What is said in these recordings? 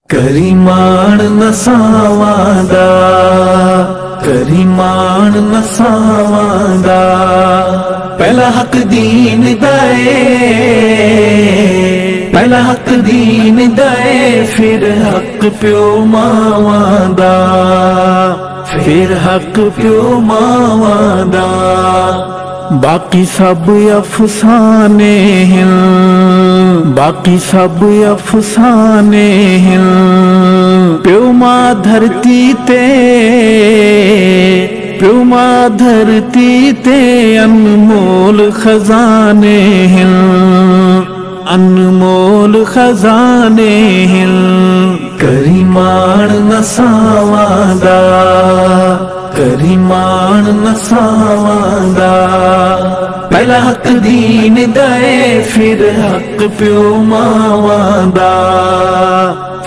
करीमान नसावादा करीमान नसावादा पहला हक दीन दाए पहला हक दीन दाए फिर हक प्यो मावादा फिर हक प्यो मावादा बाकी सब अफसाने हैं बाकी सब अफसाने हैं प्यो मां धरती ते प्यो मां धरती ते अनमोल खजाने हैं अनमोल खजाने हैं करीमान नसावादा करीमान नसावादा पहला हक दीन दाए फिर हक प्यो मावादा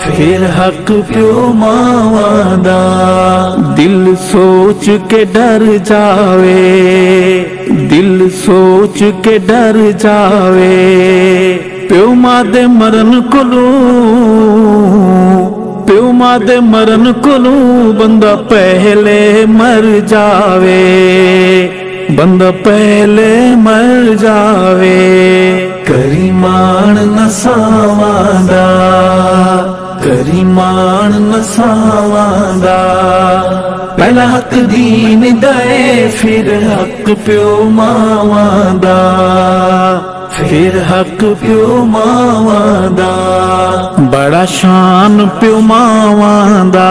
फिर हक प्यो मावादा दिल सोच के डर जावे दिल सोच के डर जावे प्यो मां दे मरन कोलू प्यो मां दे मरन कोलू बंदा पहले मर जावे बंदा पहले मर जावे करीमान नसावादा करीमान नसावादा पहला हक दीन दाए फिर हक प्यो मावादा फिर हक प्यो मावादा बड़ा शान प्यो मावादा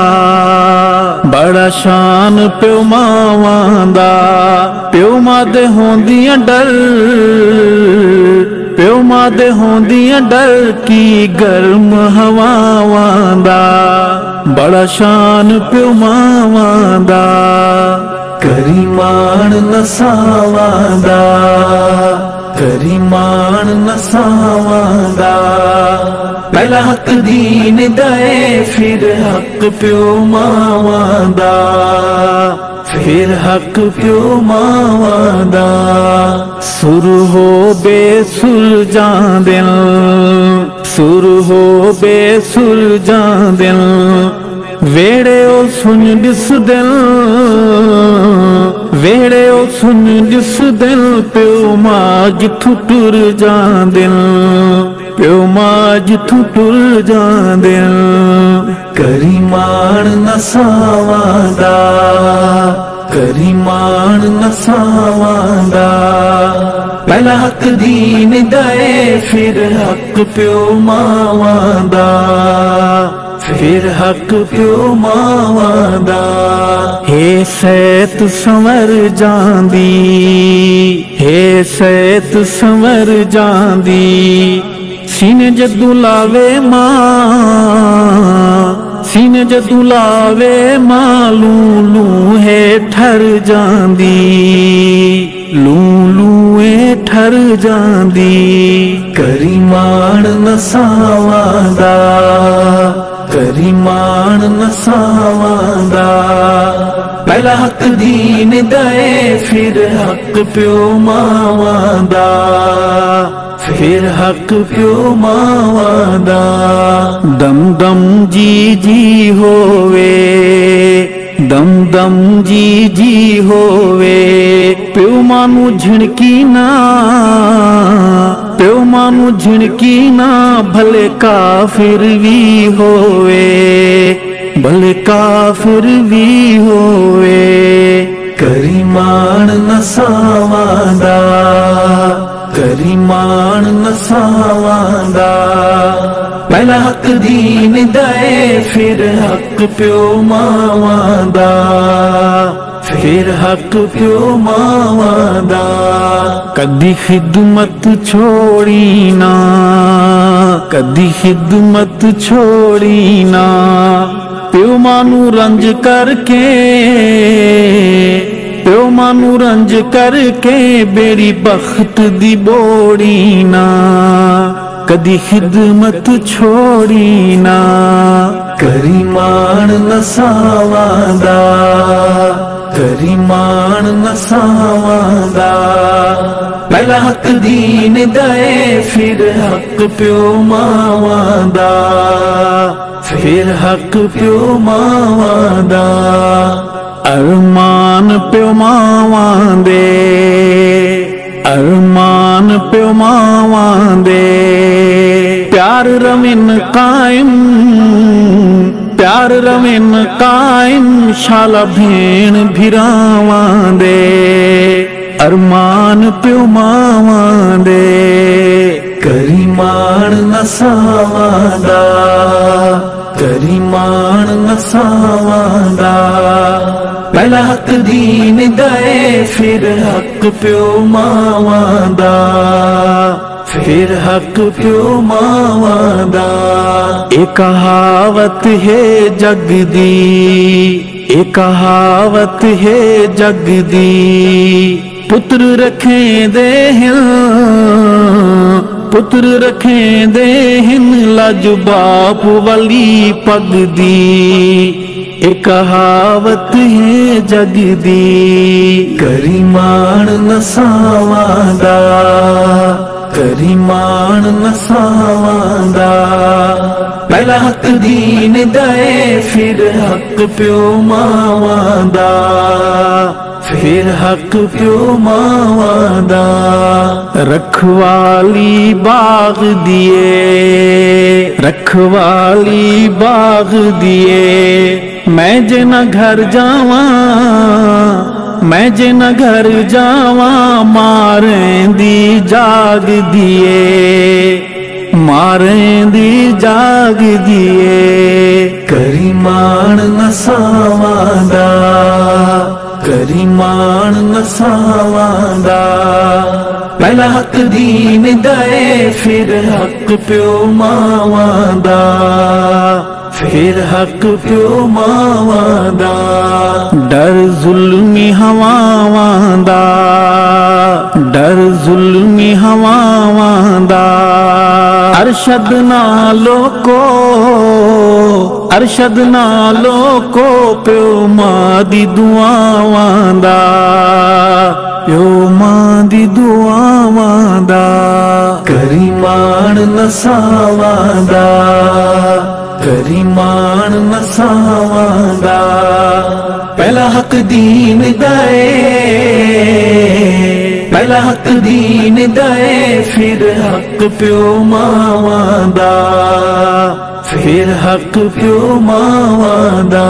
बड़ा शान प्यो मावादा प्यो मां दे होंदियां डर प्यो मां दे होंदियां डर की गर्म हवावादा बड़ा शान प्यो मावादा करीमान नसावादा करीमान नसावादा पहला हक दीन दाए फिर हक प्यो मावादा फिर हक प्यो मावादा सुर हो बेसुर जांदिल सुर हो बेसुर जांदिल वेड़े ओ सुन दिस दिल वेड़े ओ सुन दिस दिल प्यो मां जिथू टुर जांदिल प्यो मां जिथू टुर जांदिल करीमान नसावादा करीमान नसावादा पहला हक दीन दाए फिर हक प्यो मावादा फिर हक प्यो मावादा हे सैत संवर जांदी हे सैत संवर जांदी सीने जदू लावे मां सीने जदू लावे मां लू लू है ठर जांदी लू लू है ठर जांदी करीमान नसावादा करीमान नसावादा पहला हक दीन दाए फिर हक प्यो मावादा फिर हक प्यो मावादा दम दम जी जी होवे दम दम जी जी होवे प्यो मानू झिणकी ना प्यो मानू झिणकी ना भले काफिर भी होवे भले काफिर भी होवे करीमान नसावादा करीमान नसावादा पहला हक दीन दाए फिर हक प्यो मावादा फिर हक प्यो मावादा कदी खिदमत छोड़ी ना कदी खिदमत छोड़ी ना प्यो मानू रंज करके प्यो मानू रंज करके बेड़ी बख्त दी बोड़ी ना कदी खिदमत छोड़ी ना करीमान नसावादा करी मान नसावां दा। पहला हक दीन दे फिर हक प्यो मावां दा, फिर हक प्यो मावां दा। अरमान प्यो मावां दे, अरमान प्यो मावां दे। प्यार रविन कायम, प्यार रविन कायम शाला भेण भिरावां दे। अरमान प्यो मावां दे करी मान नसावां दा, करी मान नसावां दा। पहला हक दीन दे फिर हक प्यो मावां दा, फिर हक प्यो मावां दा। एक कहावत है जग दी, एक कहावत है जग दी। पुत्र रखें दे हिन, पुत्र रखें दे हिन लज बाप वाली पग दी। एक कहावत है जग दी करी मान नसावां दा, करी मान नसावां दा। पहला हक दीन दे फिर हक प्यो मावां दा, फिर हक प्यो मावां दा। रखवाली बाग दिए, रखवाली बाग दिए। मैं जे न घर जावा, मैं जे न घर जावा। मारें दी जाग दिए, मारें दी जाग दिए। करी मान नसावां दा, करी मान नसावां दा। पहला हक दीन दे फिर हक प्यो मावां दा, फिर हक प्यो मावां दा। डर जुल्मी हवावां दा, डर जुल्मी हवावां दा। अरशद नालो को, अरशद नालो को प्यो मां दी दुआवां दा, प्यो मां दी दुआवां दा। करी मान नसावां दा, करी मान नसावां दा। पहला हक दीन दे, पहला हक दीन दे फिर हक प्यो मावां दा, फिर हक प्यो मावां दा।